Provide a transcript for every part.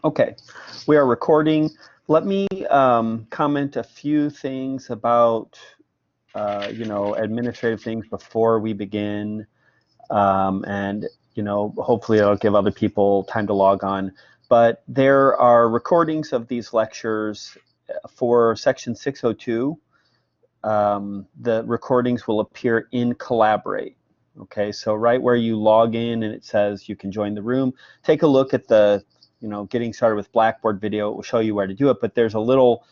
Okay, we are recording. Let me comment a few things about, administrative things before we begin, and hopefully it'll give other people time to log on. But there are recordings of these lectures for Section 602. The recordings will appear in Collaborate. Okay, so right where you log in and it says you can join the room, take a look at the getting started with Blackboard video. It will show you where to do it, but there's a little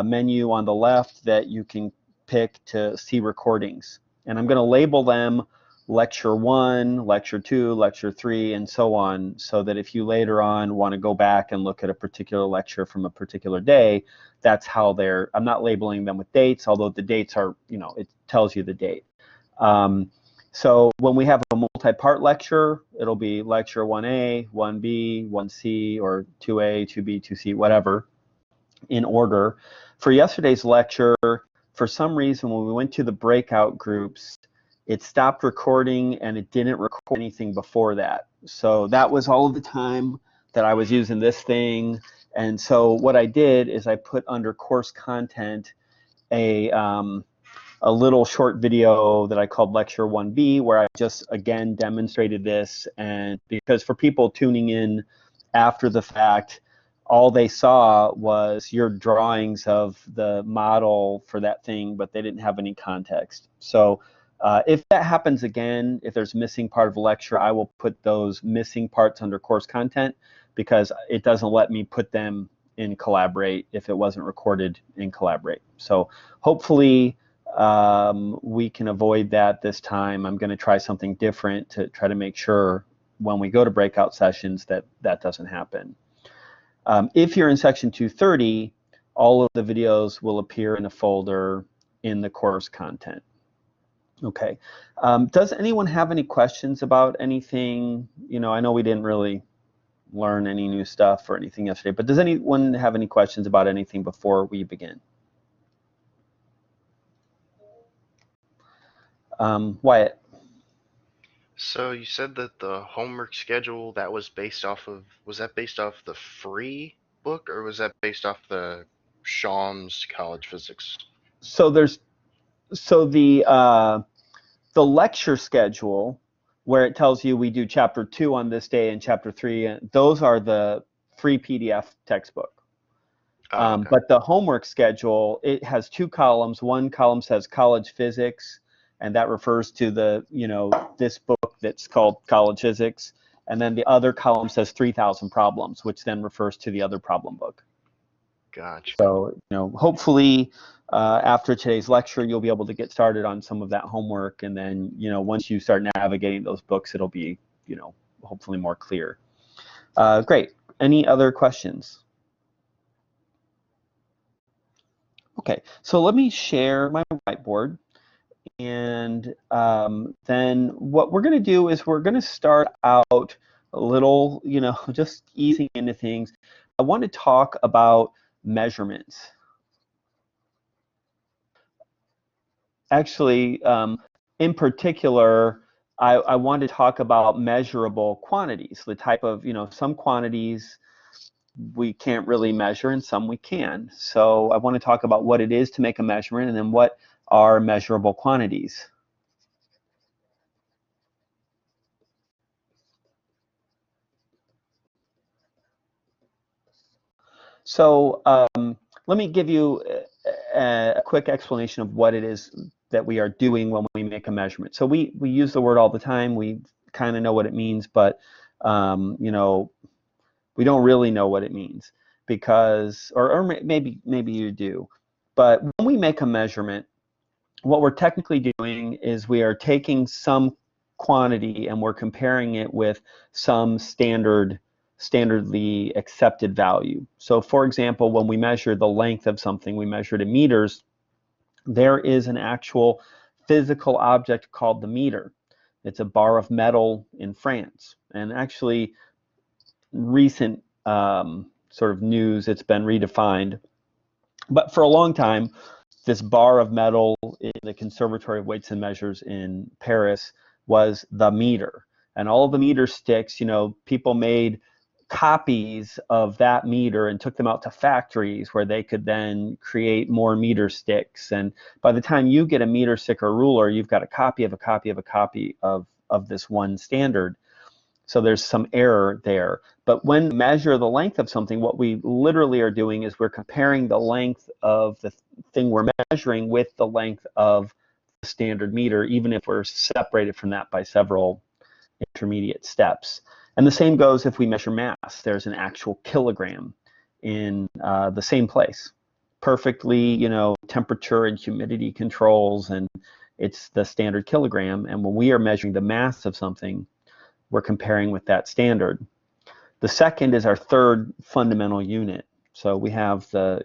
menu on the left that you can pick to see recordings. And I'm going to label them Lecture 1, Lecture 2, Lecture 3, and so on, so that if you later on want to go back and look at a particular lecture from a particular day, that's how they're, I'm not labeling them with dates, although the dates are, it tells you the date. So when we have a multi-part lecture, it'll be lecture 1A, 1B, 1C, or 2A, 2B, 2C, whatever, in order. For yesterday's lecture, for some reason, when we went to the breakout groups, it stopped recording and it didn't record anything before that. So that was all of the time that I was using this thing. And so what I did is I put under course content a little short video that I called Lecture 1B, where I just, again, demonstrated this. And because for people tuning in after the fact, all they saw was your drawings of the model for that thing, but they didn't have any context. So if that happens again, if there's a missing part of a lecture, I will put those missing parts under course content, because it doesn't let me put them in Collaborate if it wasn't recorded in Collaborate. So hopefully we can avoid that this time. I'm going to try something different to try to make sure when we go to breakout sessions that that doesn't happen. If you're in section 230, all of the videos will appear in a folder in the course content. Okay. Does anyone have any questions about anything? I know we didn't really learn any new stuff or anything yesterday, but does anyone have any questions about anything before we begin? Wyatt. So you said that the homework schedule that was based off of, was that based off the free book, or was that based off the Shaw's College Physics? So the lecture schedule, where it tells you we do chapter 2 on this day and chapter 3, those are the free PDF textbook. Okay. But the homework schedule, it has 2 columns. One column says college physics, and that refers to the, this book that's called College Physics. And then the other column says 3,000 problems, which then refers to the other problem book. Gotcha. So, hopefully after today's lecture, you'll be able to get started on some of that homework. And then, once you start navigating those books, it'll be, hopefully more clear. Great. Any other questions? Okay, so let me share my whiteboard. And then what we're going to do is we're going to start out a little, just easing into things. I want to talk about measurements. Actually, in particular, I want to talk about measurable quantities, the type of, some quantities we can't really measure and some we can. So I want to talk about what it is to make a measurement and then what are measurable quantities. So let me give you a quick explanation of what it is that we are doing when we make a measurement. So we use the word all the time. We kind of know what it means, but we don't really know what it means, because, or maybe you do. But when we make a measurement, what we're technically doing is we are taking some quantity and we're comparing it with some standardly accepted value. So for example, when we measure the length of something, we measure it in meters. There is an actual physical object called the meter. It's a bar of metal in France. And actually, recent sort of news, it's been redefined. But for a long time, this bar of metal in the Conservatory of Weights and Measures in Paris was the meter. And all of the meter sticks, people made copies of that meter and took them out to factories where they could then create more meter sticks. And by the time you get a meter stick or ruler, you've got a copy of a copy of a copy of this one standard. So there's some error there. But when we measure the length of something, what we literally are doing is we're comparing the length of the thing we're measuring with the length of the standard meter, even if we're separated from that by several intermediate steps. And the same goes if we measure mass. There's an actual kilogram in the same place. Perfectly, temperature and humidity controls, and it's the standard kilogram. And when we are measuring the mass of something, we're comparing with that standard. The second is our third fundamental unit. So we have the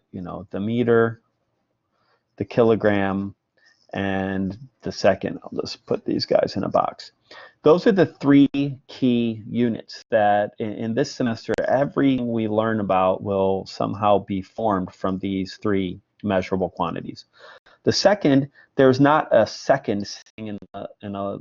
meter, the kilogram, and the second. I'll just put these guys in a box. Those are the three key units that in this semester, everything we learn about will somehow be formed from these three measurable quantities. The second, there's not a second sitting in a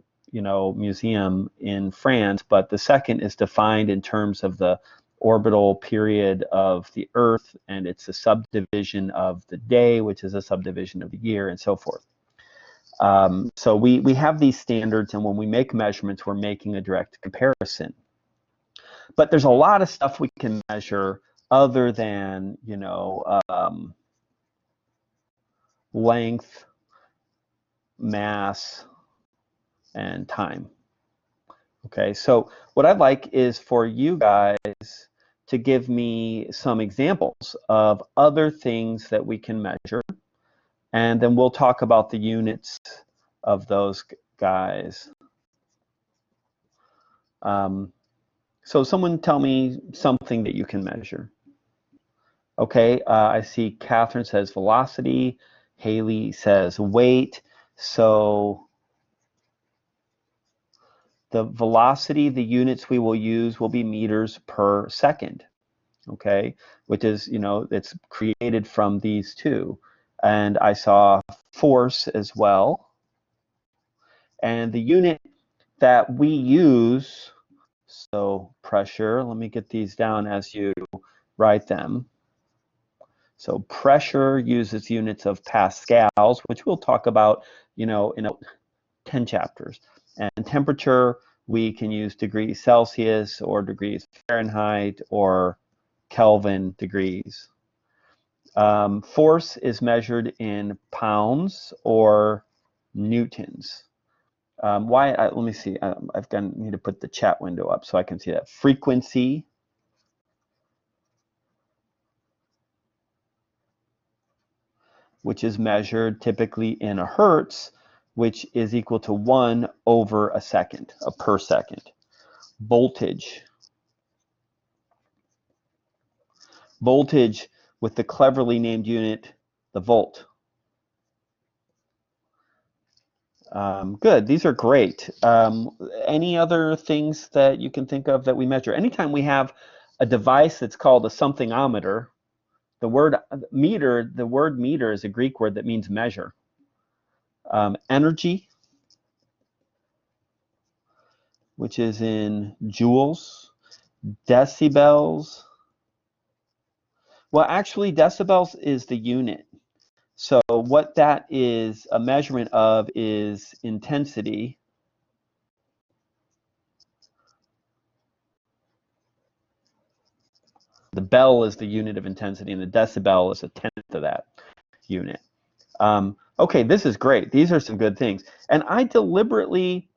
museum in France, but the second is defined in terms of the orbital period of the Earth, and it's a subdivision of the day, which is a subdivision of the year, and so forth. So we have these standards, and when we make measurements, we're making a direct comparison. But there's a lot of stuff we can measure other than, length, mass, and time. Okay, so what I'd like is for you guys to give me some examples of other things that we can measure, and then we'll talk about the units of those guys. So someone tell me something that you can measure. Okay, I see Catherine says velocity, Haley says weight. So the velocity, the units we will use will be meters per second, okay, which is, it's created from these two. And I saw force as well. And the unit that we use, so pressure, let me get these down as you write them. So pressure uses units of pascals, which we'll talk about, in 10 chapters. And temperature, we can use degrees Celsius or degrees Fahrenheit or Kelvin degrees. Force is measured in pounds or newtons. Let me see. Need to put the chat window up so I can see that. Frequency, which is measured typically in a hertz, which is equal to 1 over a second, per second. Voltage. Voltage with the cleverly named unit, the volt. Good, these are great. Any other things that you can think of that we measure? Anytime we have a device that's called a somethingometer, the word meter is a Greek word that means measure. Energy, which is in joules. Decibels. Well, actually, decibels is the unit. So what that is a measurement of is intensity. The bell is the unit of intensity, and the decibel is a tenth of that unit. Okay, this is great. These are some good things. And I deliberately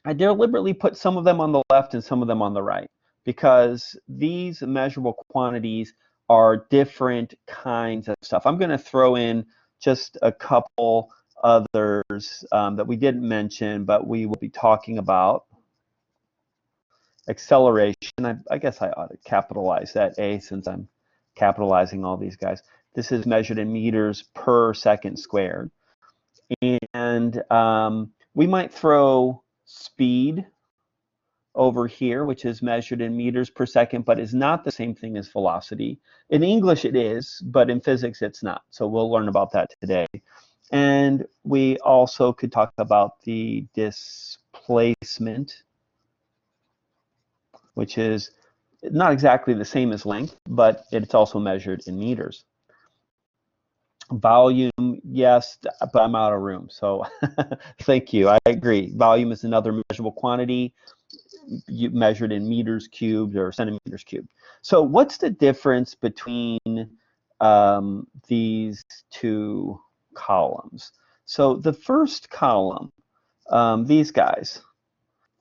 put some of them on the left and some of them on the right, because these measurable quantities are different kinds of stuff. I'm going to throw in just a couple others that we didn't mention, but we will be talking about. Acceleration, I guess I ought to capitalize that A since I'm capitalizing all these guys. This is measured in meters per second squared. And we might throw speed over here, which is measured in meters per second, but is not the same thing as velocity. In English it is, but in physics it's not. So we'll learn about that today. And we also could talk about the displacement, which is Not exactly the same as length, but it's also measured in meters. Volume, yes, but I'm out of room, so thank you. I agree. Volume is another measurable quantity measured in meters cubed or centimeters cubed. So what's the difference between these two columns? So the first column, these guys,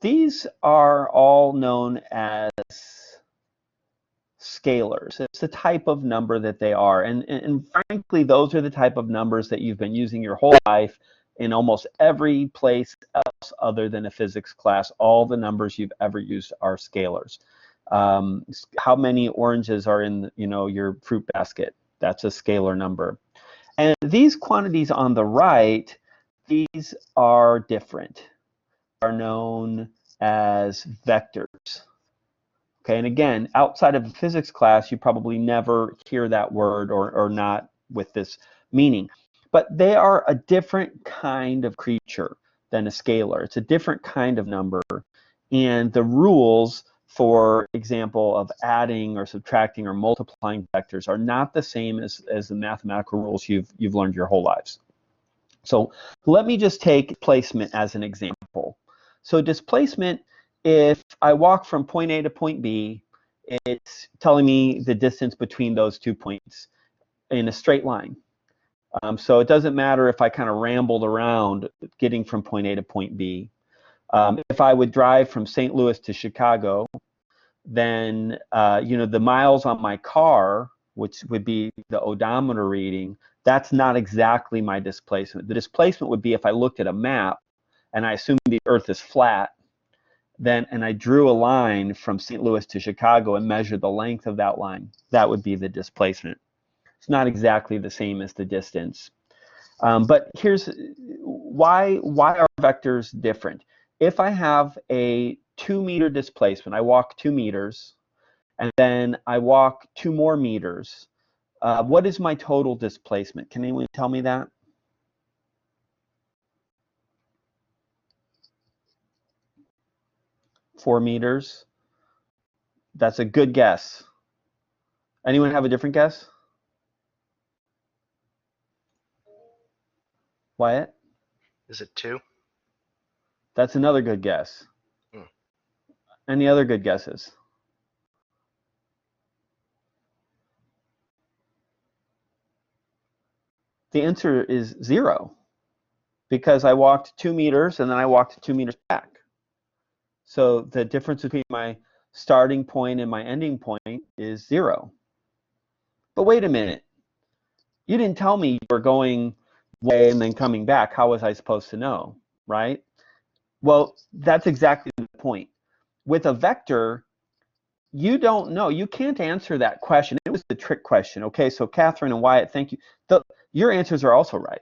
these are all known as scalars. It's the type of number that they are. And frankly, those are the type of numbers that you've been using your whole life in almost every place else other than a physics class. All the numbers you've ever used are scalars. How many oranges are in your fruit basket? That's a scalar number. And these quantities on the right, these are different, are known as vectors. Okay, and again, outside of a physics class, you probably never hear that word or not with this meaning. But they are a different kind of creature than a scalar. It's a different kind of number. And the rules, for example, of adding or subtracting or multiplying vectors are not the same as the mathematical rules you've learned your whole lives. So let me just take displacement as an example. So displacement, if I walk from point A to point B, it's telling me the distance between those 2 points in a straight line. So it doesn't matter if I kind of rambled around getting from point A to point B. If I would drive from St. Louis to Chicago, then the miles on my car, which would be the odometer reading, that's not exactly my displacement. The displacement would be if I looked at a map and I assumed the Earth is flat, and I drew a line from St. Louis to Chicago and measured the length of that line. That would be the displacement. It's not exactly the same as the distance. But here's why are vectors different? If I have a 2-meter displacement, I walk 2 meters, and then I walk 2 more meters. What is my total displacement? Can anyone tell me that? Four meters. That's a good guess. Anyone have a different guess? Wyatt? Is it 2? That's another good guess. Hmm. Any other good guesses? The answer is 0, because I walked 2 meters and then I walked 2 meters back. So the difference between my starting point and my ending point is 0. But wait a minute. You didn't tell me you were going way and then coming back. How was I supposed to know, right? Well, that's exactly the point. With a vector, you don't know. You can't answer that question. It was the trick question. Okay, so Catherine and Wyatt, thank you. Your answers are also right.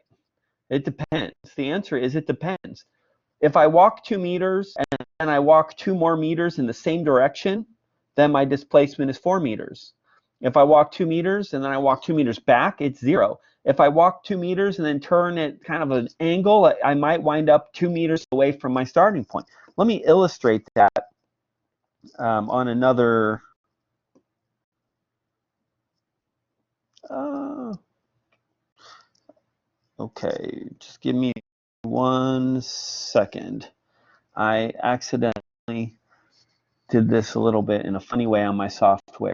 It depends. The answer is it depends. If I walk 2 meters and I walk 2 more meters in the same direction, then my displacement is 4 meters. If I walk 2 meters and then I walk 2 meters back, it's 0. If I walk 2 meters and then turn at kind of an angle, I might wind up 2 meters away from my starting point. Let me illustrate that on another. Okay, just give me 1 second. I accidentally did this a little bit in a funny way on my software.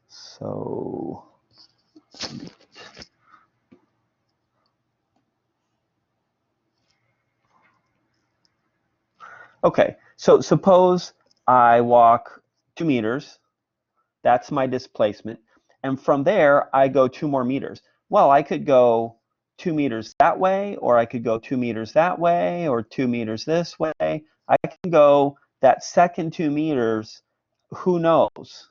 So okay, so suppose I walk 2 meters. That's my displacement. And from there, I go 2 more meters. Well, I could go 2 meters that way, or I could go 2 meters that way, or 2 meters this way. I can go that second 2 meters, who knows?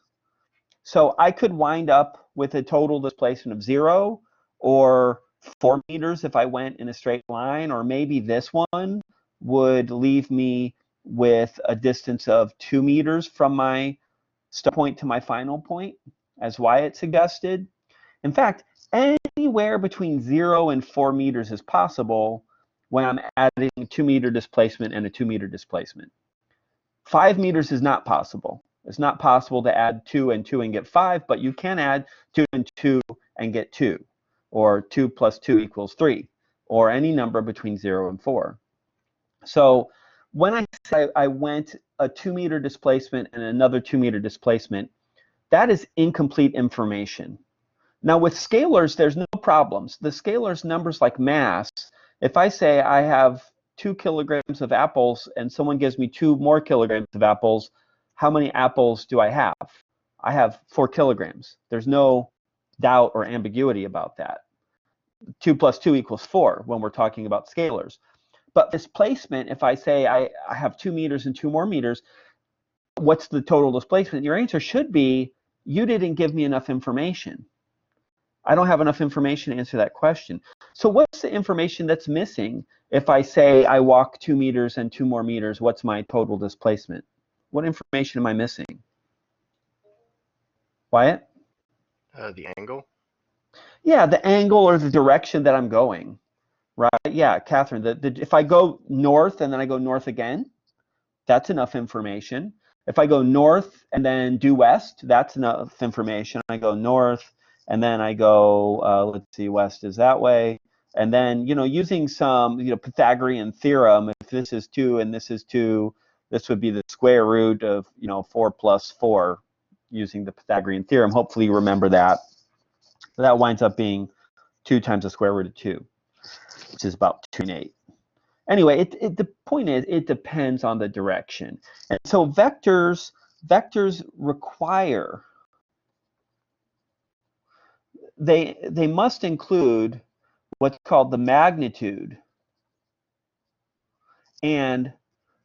So I could wind up with a total displacement of 0 or 4 meters if I went in a straight line, or maybe this one would leave me with a distance of 2 meters from my start point to my final point, as Wyatt suggested. In fact, anywhere between 0 and 4 meters is possible, when I'm adding a 2-meter displacement and a 2-meter displacement. 5 meters is not possible. It's not possible to add 2 and 2 and get 5, but you can add 2 and 2 and get 2, or 2 plus 2 equals 3, or any number between 0 and 4. So when I say I went a 2-meter displacement and another 2-meter displacement, that is incomplete information. Now with scalars, there's no problems. The scalars numbers like mass, if I say I have 2 kilograms of apples and someone gives me 2 more kilograms of apples, how many apples do I have? I have 4 kilograms. There's no doubt or ambiguity about that. 2 plus 2 equals 4 when we're talking about scalars. But displacement, if I say I have 2 meters and 2 more meters, what's the total displacement? Your answer should be, you didn't give me enough information. I don't have enough information to answer that question. So what's the information that's missing if I say I walk 2 meters and 2 more meters? What's my total displacement? What information am I missing? Wyatt? The angle. Yeah, the angle or the direction that I'm going, right? Yeah, Catherine, if I go north and then I go north again, that's enough information. If I go north and then due west, that's enough information. I go north and then I go, let's see, west is that way. And then, using some, Pythagorean theorem, if this is 2 and this is 2, this would be the square root of, 4 plus 4 using the Pythagorean theorem. Hopefully you remember that. So that winds up being 2 times the square root of 2, which is about 2 and 8. Anyway, the point is, it depends on the direction. And so vectors require, they must include what's called the magnitude and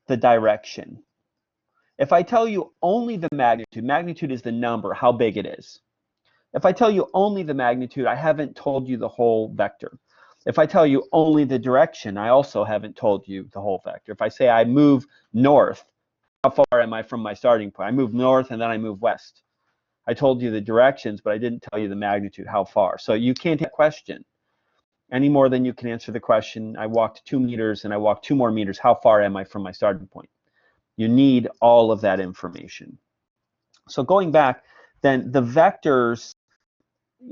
the direction. If I tell you only the magnitude is the number, how big it is. If I tell you only the magnitude, I haven't told you the whole vector. If I tell you only the direction, I also haven't told you the whole vector. If I say I move north, how far am I from my starting point? I move north and then I move west. I told you the directions, but I didn't tell you the magnitude, how far. So you can't have a question any more than you can answer the question, I walked 2 meters and I walked 2 more meters, how far am I from my starting point? You need all of that information. So going back, then the vectors,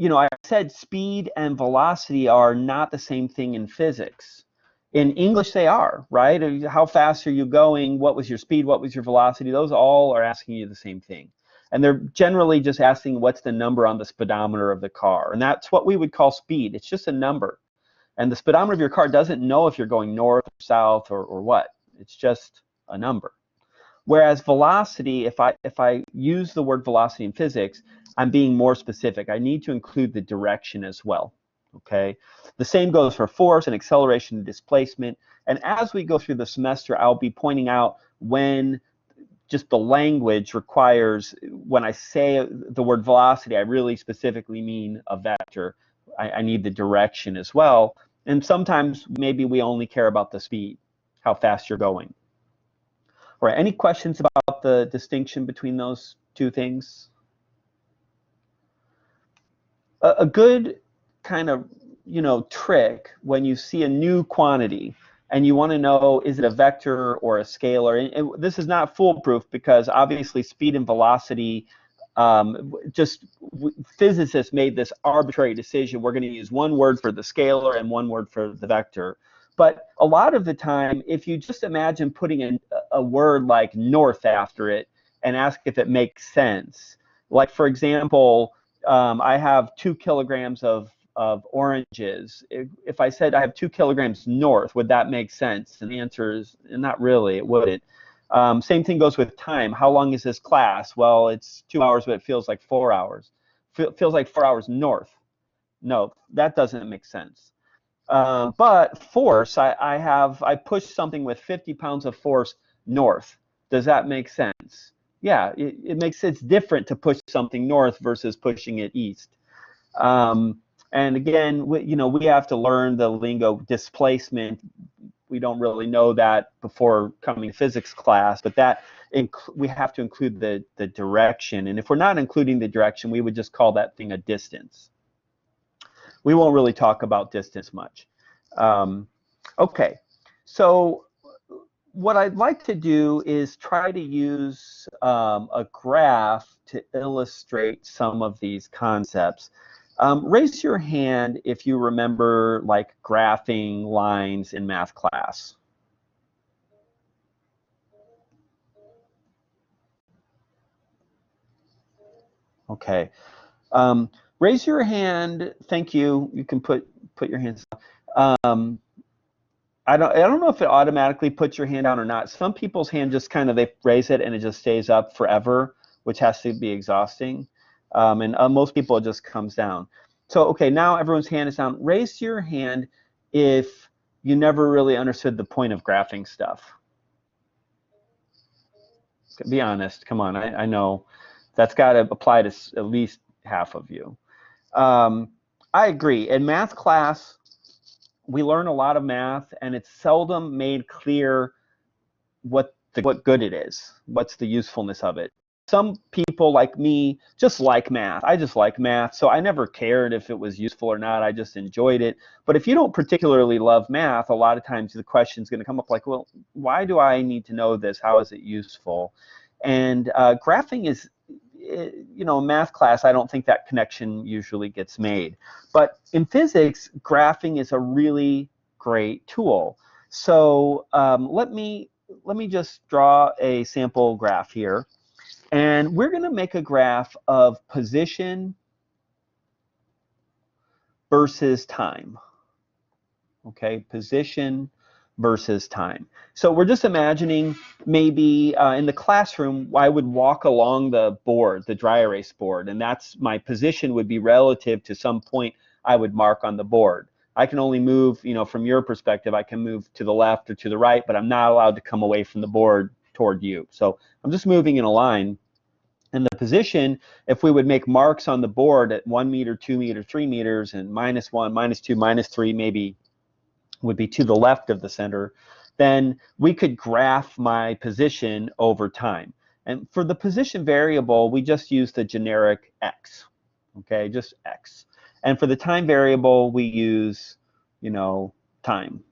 I said speed and velocity are not the same thing in physics. In English, they are, right? How fast are you going? What was your speed? What was your velocity? Those all are asking you the same thing. And they're generally just asking what's the number on the speedometer of the car. And that's what we would call speed. It's just a number. And the speedometer of your car doesn't know if you're going north or south or what. It's just a number. Whereas velocity, if I use the word velocity in physics, I'm being more specific. I need to include the direction as well. Okay. The same goes for force and acceleration and displacement. And as we go through the semester, I'll be pointing out when just the language requires, when I say the word velocity, I really specifically mean a vector. I need the direction as well. And sometimes maybe we only care about the speed, how fast you're going. All right, any questions about the distinction between those two things? A good kind of, trick when you see a new quantity and you want to know, is it a vector or a scalar? And this is not foolproof because obviously speed and velocity, physicists made this arbitrary decision. We're going to use one word for the scalar and one word for the vector. But a lot of the time, if you just imagine putting a word like north after it and ask if it makes sense. Like, for example, I have 2 kilograms of oranges. If I said I have 2 kilograms north, would that make sense? And the answer is not really, it wouldn't. Same thing goes with time. How long is this class? Well, it's 2 hours, but it feels like 4 hours. Feels like 4 hours north. No, that doesn't make sense. But force, I push something with 50 pounds of force north. Does that make sense? Yeah, it makes sense. Different to push something north versus pushing it east. And again, we have to learn the lingo displacement. We don't really know that before coming to physics class, but that we have to include the direction. And if we're not including the direction, we would just call that thing a distance. We won't really talk about distance much. Okay, so what I'd like to do is try to use a graph to illustrate some of these concepts. Raise your hand if you remember like graphing lines in math class. Okay. Raise your hand. Thank you. You can put your hands down. I don't know if it automatically puts your hand down or not. Some people's hand just kind of, they raise it and it just stays up forever, which has to be exhausting. And most people, it just comes down. So, okay, now everyone's hand is down. Raise your hand if you never really understood the point of graphing stuff. Be honest. Come on, I know that's got to apply to at least half of you. I agree. In math class, we learn a lot of math, and it's seldom made clear what good it is, what's the usefulness of it. Some people like me just like math. I just like math, so I never cared if it was useful or not. I just enjoyed it. But if you don't particularly love math, a lot of times the question is going to come up like, well, why do I need to know this? How is it useful? And graphing is, you know, math class, I don't think that connection usually gets made. But in physics, graphing is a really great tool. So let me just draw a sample graph here. And we're going to make a graph of position versus time. Okay, position versus time. So we're just imagining maybe in the classroom, I would walk along the board, the dry erase board, and that's my position would be relative to some point I would mark on the board. I can only move, you know, from your perspective, I can move to the left or to the right, but I'm not allowed to come away from the board toward you. So I'm just moving in a line. And the position, if we would make marks on the board at 1 meter, 2 meter, 3 meters, and -1, -2, -3, maybe would be to the left of the center, then we could graph my position over time. And for the position variable, we just use the generic x, okay, just x. And for the time variable, we use, you know, time.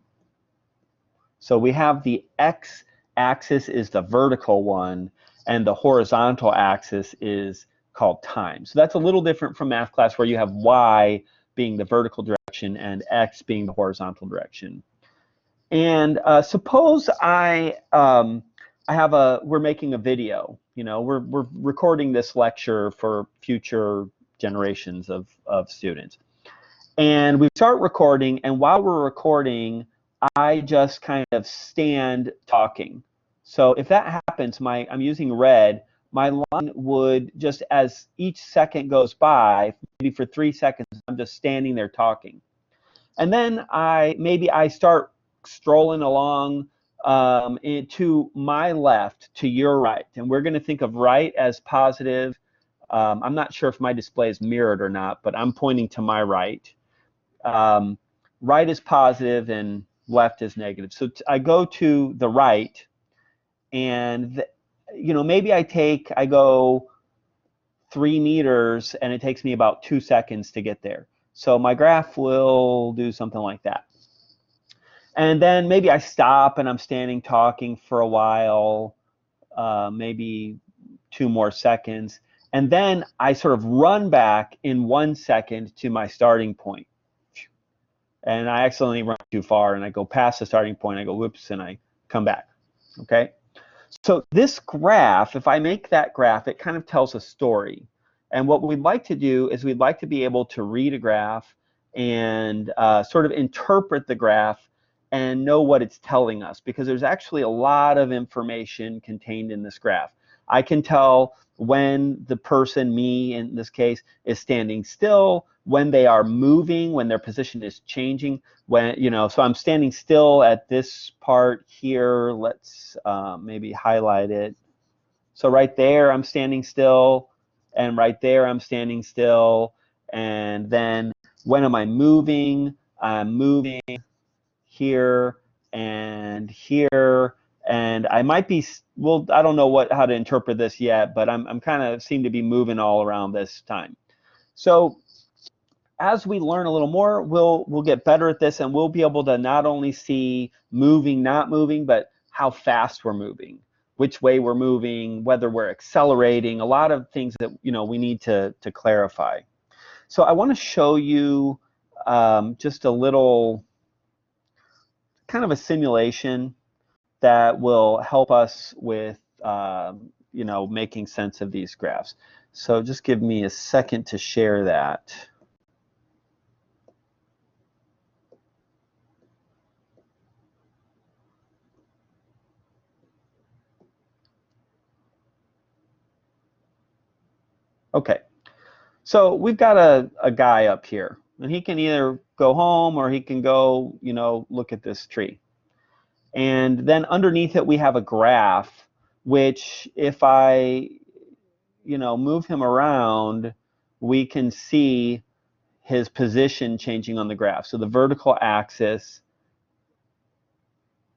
So we have the x-axis is the vertical one, and the horizontal axis is called time. So that's a little different from math class where you have y being the vertical direction and x being the horizontal direction. And suppose we're making a video. You know, we're recording this lecture for future generations of students. And we start recording, and while we're recording, I just kind of stand talking. So if that happens, I'm using red, my line would just, as each second goes by, maybe for 3 seconds, I'm just standing there talking. And then maybe I start strolling along to my left, to your right. And we're going to think of right as positive. I'm not sure if my display is mirrored or not, but I'm pointing to my right. Right is positive and left is negative. So I go to the right, and you know, maybe I go 3 meters, and it takes me about 2 seconds to get there. So my graph will do something like that. And then maybe I stop and I'm standing talking for a while, maybe 2 more seconds. And then I sort of run back in 1 second to my starting point. And I accidentally run too far, and I go past the starting point, I go whoops, and I come back. Okay? So this graph, if I make that graph, it kind of tells a story. And what we'd like to do is we'd like to be able to read a graph and sort of interpret the graph and know what it's telling us, because there's actually a lot of information contained in this graph. I can tell when the person, me in this case, is standing still, when they are moving, when their position is changing, when, you know, so I'm standing still at this part here. Let's maybe highlight it. So right there, I'm standing still, and right there, I'm standing still. And then when am I moving? I'm moving here and here. And I might be, well, I don't know how to interpret this yet, but I'm kind of seem to be moving all around this time. So as we learn a little more, we'll get better at this, and we'll be able to not only see moving, not moving, but how fast we're moving, which way we're moving, whether we're accelerating, a lot of things that we need to clarify. So I want to show you just a little kind of a simulation that will help us with making sense of these graphs. So just give me a second to share that. Okay, so we've got a guy up here, and he can either go home or he can go, look at this tree. And then underneath it, we have a graph, which if I, move him around, we can see his position changing on the graph. So the vertical axis,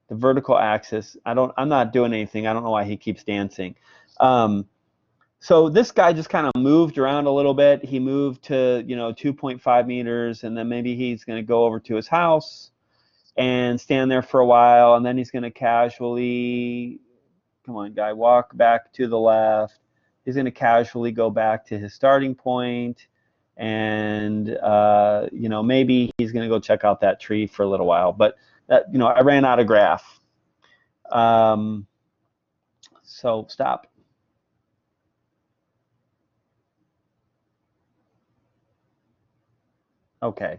I'm not doing anything. I don't know why he keeps dancing. So this guy just kind of moved around a little bit. He moved to, 2.5 meters, and then maybe he's going to go over to his house and stand there for a while, and then he's going to casually, come on, guy, walk back to the left. He's going to casually go back to his starting point, and maybe he's going to go check out that tree for a little while. But that, I ran out of graph. So stop. Okay,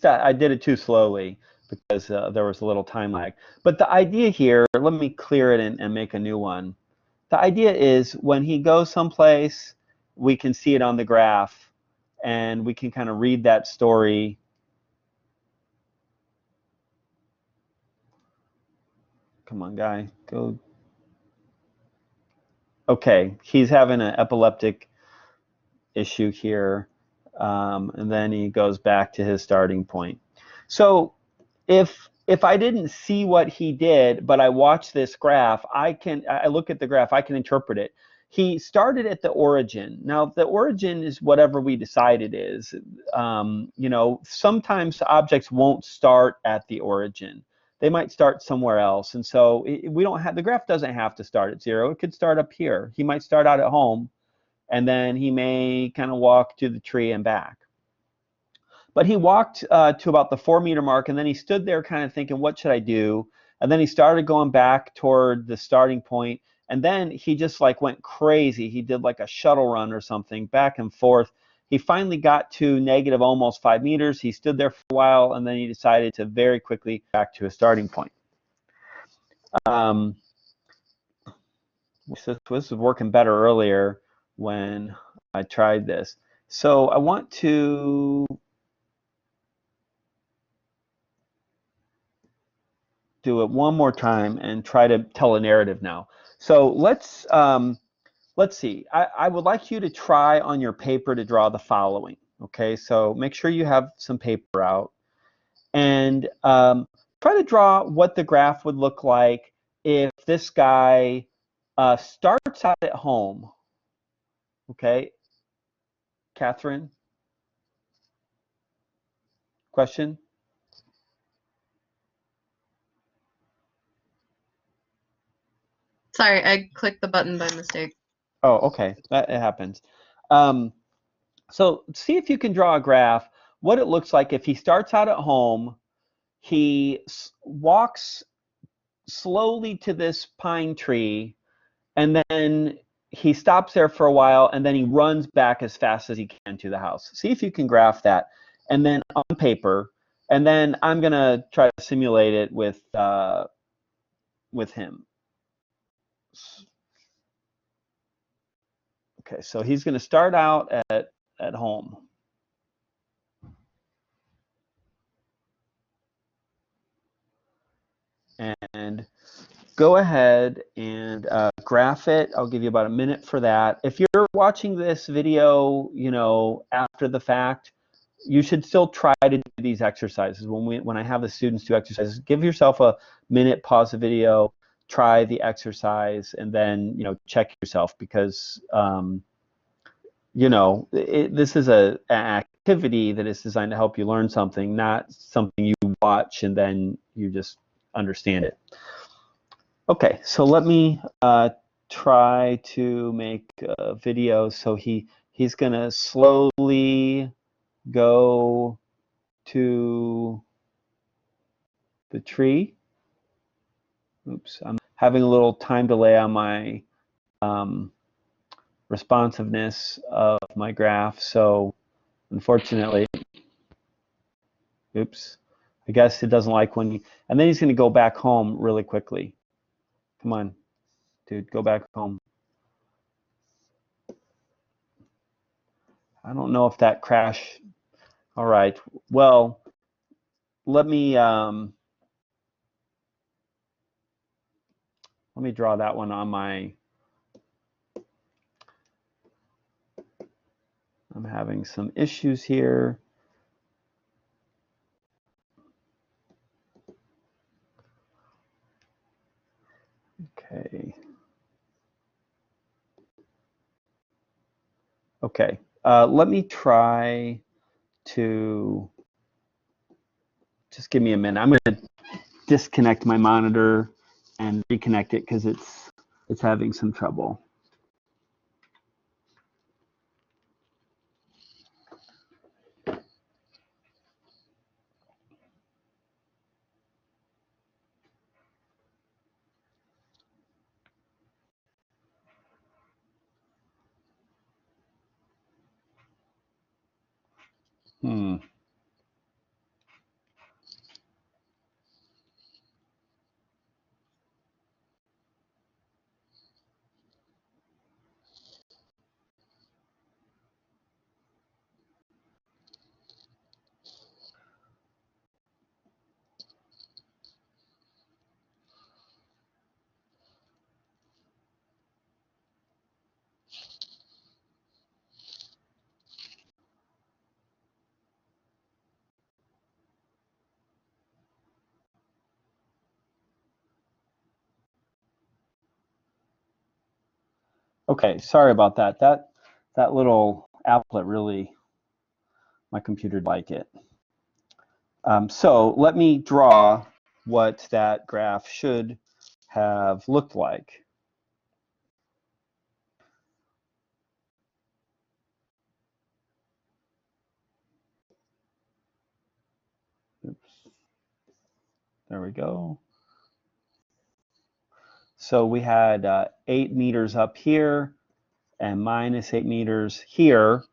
I did it too slowly because there was a little time lag. But the idea here, let me clear it and make a new one. The idea is when he goes someplace, we can see it on the graph, and we can kind of read that story. Come on, guy, go. Okay, he's having an epileptic issue here, and then he goes back to his starting point. So if I didn't see what he did, but I watch this graph, I look at the graph, I can interpret it. He started at the origin. Now, the origin is whatever we decide it is. Sometimes objects won't start at the origin. They might start somewhere else. And so the graph doesn't have to start at 0. It could start up here. He might start out at home, and then he may kind of walk to the tree and back. But he walked to about the 4-meter mark, and then he stood there kind of thinking, what should I do? And then he started going back toward the starting point, and then he just like went crazy. He did like a shuttle run or something, back and forth. He finally got to negative almost 5 meters. He stood there for a while, and then he decided to very quickly back to his starting point. So this was working better earlier when I tried this. So I want to do it one more time and try to tell a narrative now. So let's see. I would like you to try on your paper to draw the following. Okay, so make sure you have some paper out, and try to draw what the graph would look like if this guy starts out at home. Okay, Catherine, question? Sorry, I clicked the button by mistake. Oh, okay, that it happens. So see if you can draw a graph, what it looks like if he starts out at home, he walks slowly to this pine tree, and then he stops there for a while, and then he runs back as fast as he can to the house. See if you can graph that, and then on paper, and then I'm going to try to simulate it with him. Okay, so he's going to start out at home. And go ahead and graph it. I'll give you about a minute for that. If you're watching this video, after the fact, you should still try to do these exercises. When I have the students do exercises, give yourself a minute, pause the video, try the exercise, and then check yourself, because you know, this is an activity that is designed to help you learn something, not something you watch and then you just understand it. Okay, so let me try to make a video. So he's gonna slowly go to the tree. Oops, I'm having a little time delay on my responsiveness of my graph. So unfortunately, oops, I guess it doesn't like when you, and then he's going to go back home really quickly. Come on, dude, go back home. I don't know if that crash. All right, well, let me draw that one on my, I'm having some issues here. Okay. Okay, let me try to, just give me a minute. I'm going to disconnect my monitor and reconnect it because it's having some trouble. Okay, sorry about that. That little applet really, my computer didn't like it. So let me draw what that graph should have looked like. Oops. There we go. So we had 8 meters up here and minus 8 meters here.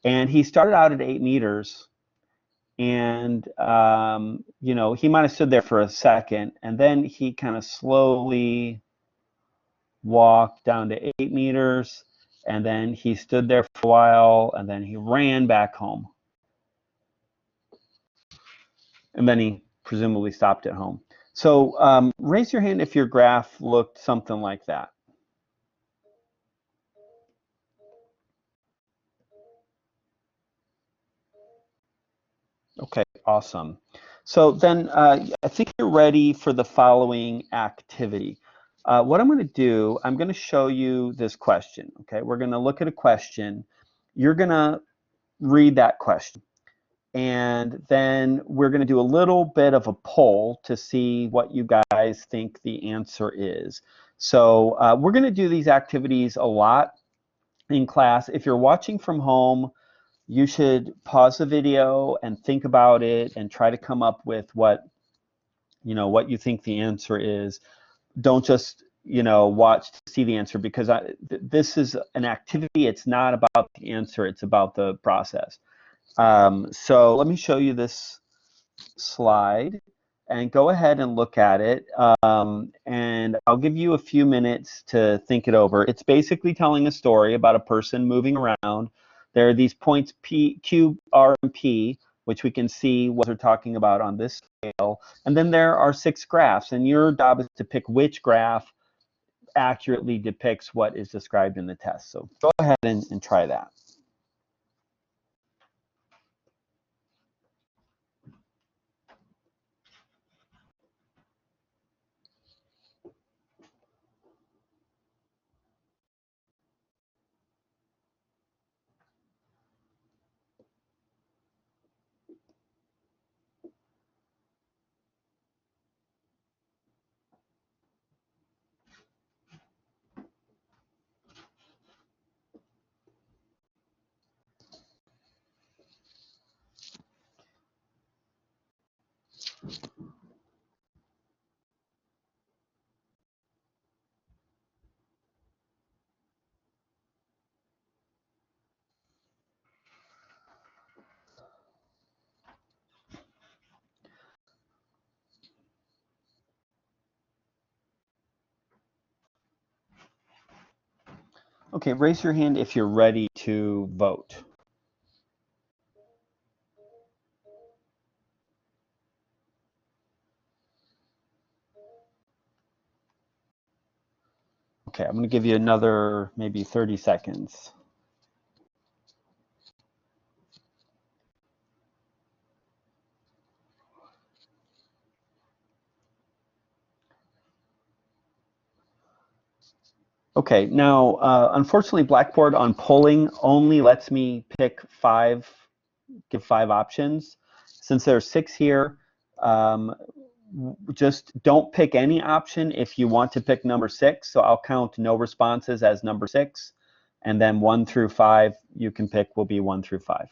And he started out at 8 meters. And, you know, he might have stood there for a second. And then he kind of slowly walked down to 8 meters. And then he stood there for a while. And then he ran back home. And then he presumably stopped at home. So raise your hand if your graph looked something like that. Okay, awesome. So then I think you're ready for the following activity. What I'm going to do, I'm going to show you this question. Okay, we're going to look at a question. You're going to read that question. And then we're going to do a little bit of a poll to see what you guys think the answer is. So we're going to do these activities a lot in class. If you're watching from home, you should pause the video and think about it and try to come up with what you think the answer is. Don't just watch to see the answer, because this is an activity. It's not about the answer, it's about the process. So let me show you this slide and go ahead and look at it, and I'll give you a few minutes to think it over. It's basically telling a story about a person moving around. There are these points P, Q, R, and P, which we can see what they're talking about on this scale. And then there are 6 graphs, and your job is to pick which graph accurately depicts what is described in the test. So go ahead and try that. Okay, raise your hand if you're ready to vote. Okay, I'm going to give you another maybe 30 seconds. Okay, now unfortunately Blackboard on polling only lets me pick give 5 options. Since there's 6 here, just don't pick any option if you want to pick number 6. So I'll count no responses as number 6, and then 1 through 5 you can pick will be 1 through 5.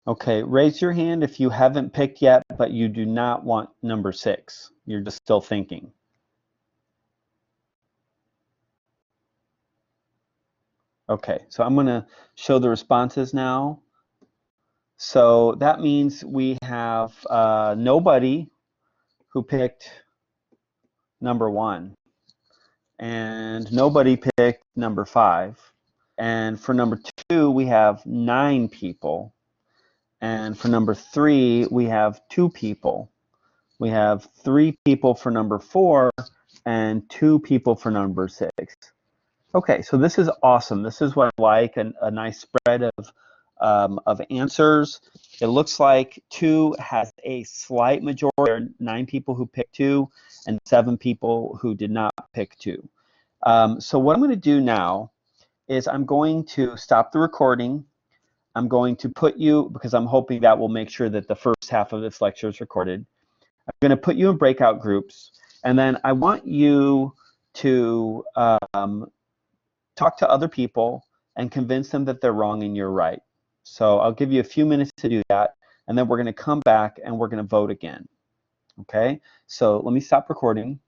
Okay, raise your hand if you haven't picked yet, but you do not want number 6. You're just still thinking. Okay, so I'm going to show the responses now. So that means we have nobody who picked number 1, and nobody picked number 5. And for number 2, we have 9 people. And for number 3, we have 2 people. We have 3 people for number 4 and 2 people for number 6. Okay, so this is awesome. This is what I like, a nice spread of answers. It looks like 2 has a slight majority. There are 9 people who picked 2 and 7 people who did not pick 2. So what I'm going to do now is I'm going to stop the recording. I'm going to put you, because I'm hoping that will make sure that the first half of this lecture is recorded. I'm going to put you in breakout groups, and then I want you to talk to other people and convince them that they're wrong and you're right. So I'll give you a few minutes to do that, and then we're going to come back and we're going to vote again. Okay, so let me stop recording.